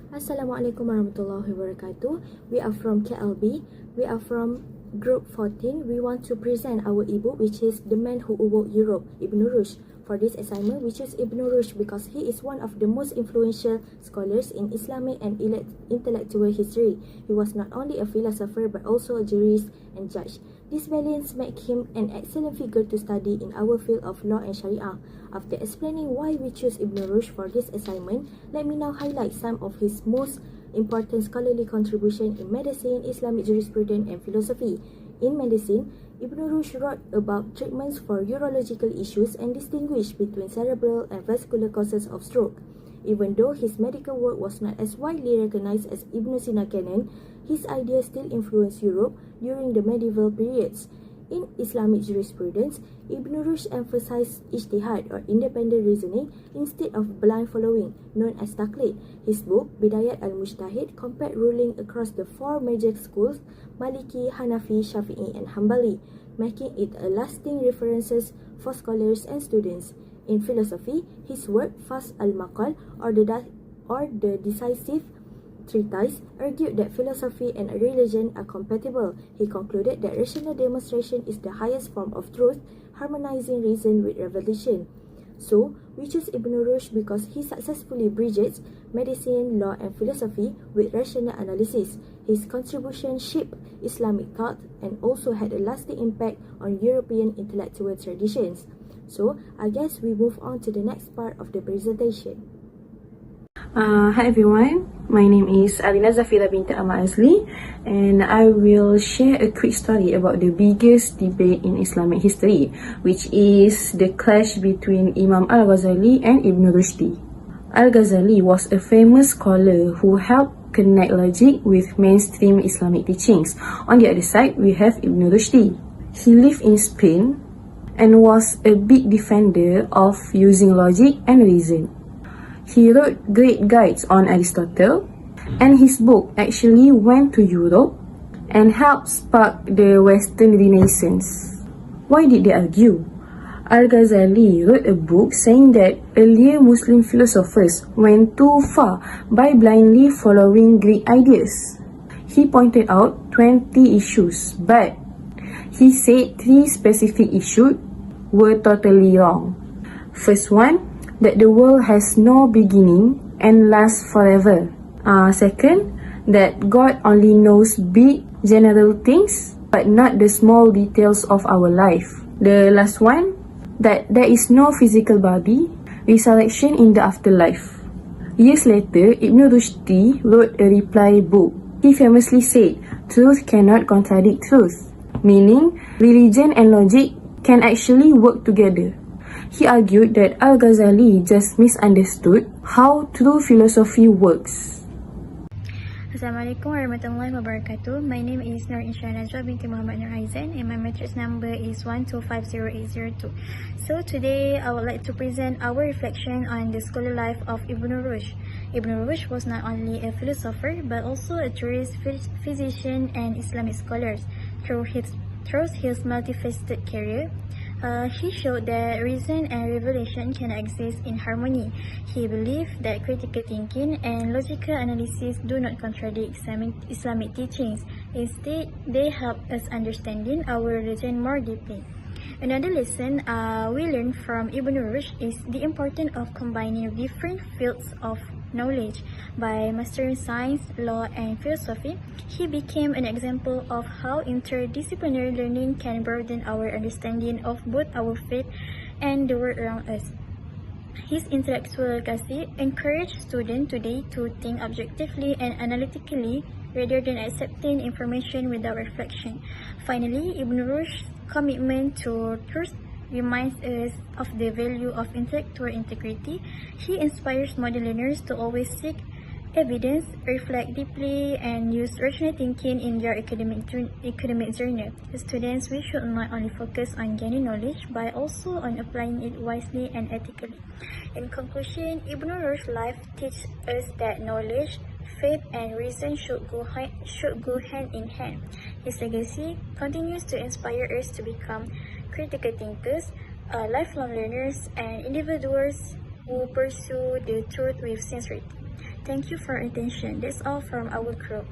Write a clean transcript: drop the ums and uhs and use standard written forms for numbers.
Assalamualaikum warahmatullahi wabarakatuh. We are from KLB. We are from Group 14. We want to present our ebook, which is The Man Who Awoke Europe, Ibn Rushd. For this assignment, we choose Ibn Rushd because he is one of the most influential scholars in Islamic and intellectual history. He was not only a philosopher but also a jurist and judge. This balance make him an excellent figure to study in our field of law and Sharia. After explaining why we choose Ibn Rushd for this assignment, let me now highlight some of his most important scholarly contribution in medicine, Islamic jurisprudence, and philosophy. In medicine, Ibn Rushd wrote about treatments for urological issues and distinguished between cerebral and vascular causes of stroke. Even though his medical work was not as widely recognized as Ibn Sina canon, his ideas still influenced Europe during the medieval periods. In Islamic jurisprudence, Ibn Rushd emphasized ijtihad or independent reasoning instead of blind following, known as taqlid. His book, Bidayat al-Mujtahid, compared ruling across the four major schools, Maliki, Hanafi, Shafi'i, and Hanbali, making it a lasting references for scholars and students. In philosophy, his work, Fasl al-Maqal, or the Decisive Treatise, argued that philosophy and religion are compatible. He concluded that rational demonstration is the highest form of truth, harmonizing reason with revelation. So, we choose Ibn Rushd because he successfully bridges medicine, law, and philosophy with rational analysis. His contribution shaped Islamic thought and also had a lasting impact on European intellectual traditions. So, I guess we move on to the next part of the presentation. Hi everyone, my name is Alina Zafira binti Ahmad Azli, and I will share a quick story about the biggest debate in Islamic history, which is the clash between Imam Al-Ghazali and Ibn Rushd. Al-Ghazali was a famous scholar who helped connect logic with mainstream Islamic teachings. On the other side, we have Ibn Rushd. He lived in Spain and was a big defender of using logic and reason. He wrote great guides on Aristotle, and his book actually went to Europe and helped spark the Western Renaissance. Why did they argue? Al-Ghazali wrote a book saying that earlier Muslim philosophers went too far by blindly following Greek ideas. He pointed out 20 issues, but he said 3 specific issues were totally wrong. First one, that the world has no beginning and lasts forever. Second, that God only knows big general things but not the small details of our life. The last one, that there is no physical body, resurrection in the afterlife. Years later, Ibn Rushd wrote a reply book. He famously said, truth cannot contradict truth, meaning religion and logic can actually work together. He argued that Al-Ghazali just misunderstood how true philosophy works. Assalamualaikum warahmatullahi wabarakatuh. My name is Nur Insha Najwa binti Muhammad Nur Aizan, and my matrix number is 1250802. So today I would like to present our reflection on the scholar life of Ibn Rushd. Ibn Rushd was not only a philosopher but also a jurist, physician, and Islamic scholar. Through his multifaceted career, he showed that reason and revelation can exist in harmony. He believed that critical thinking and logical analysis do not contradict Islamic teachings. Instead, they help us understanding our religion more deeply. Another lesson we learn from Ibn Rushd is the importance of combining different fields of knowledge. By mastering science, law, and philosophy, he became an example of how interdisciplinary learning can broaden our understanding of both our faith and the world around us. His intellectual legacy encouraged students today to think objectively and analytically rather than accepting information without reflection. Finally, Ibn Rushd's commitment to truth reminds us of the value of intellectual integrity. He inspires modern learners to always seek evidence, reflect deeply, and use rational thinking in their academic journey. As students, we should not only focus on gaining knowledge, but also on applying it wisely and ethically. In conclusion, Ibn Rushd's life teaches us that knowledge, faith, and reason should go hand in hand. His legacy continues to inspire us to become critical thinkers, lifelong learners, and individuals who pursue the truth with sincerity. Thank you for attention. That's all from our group.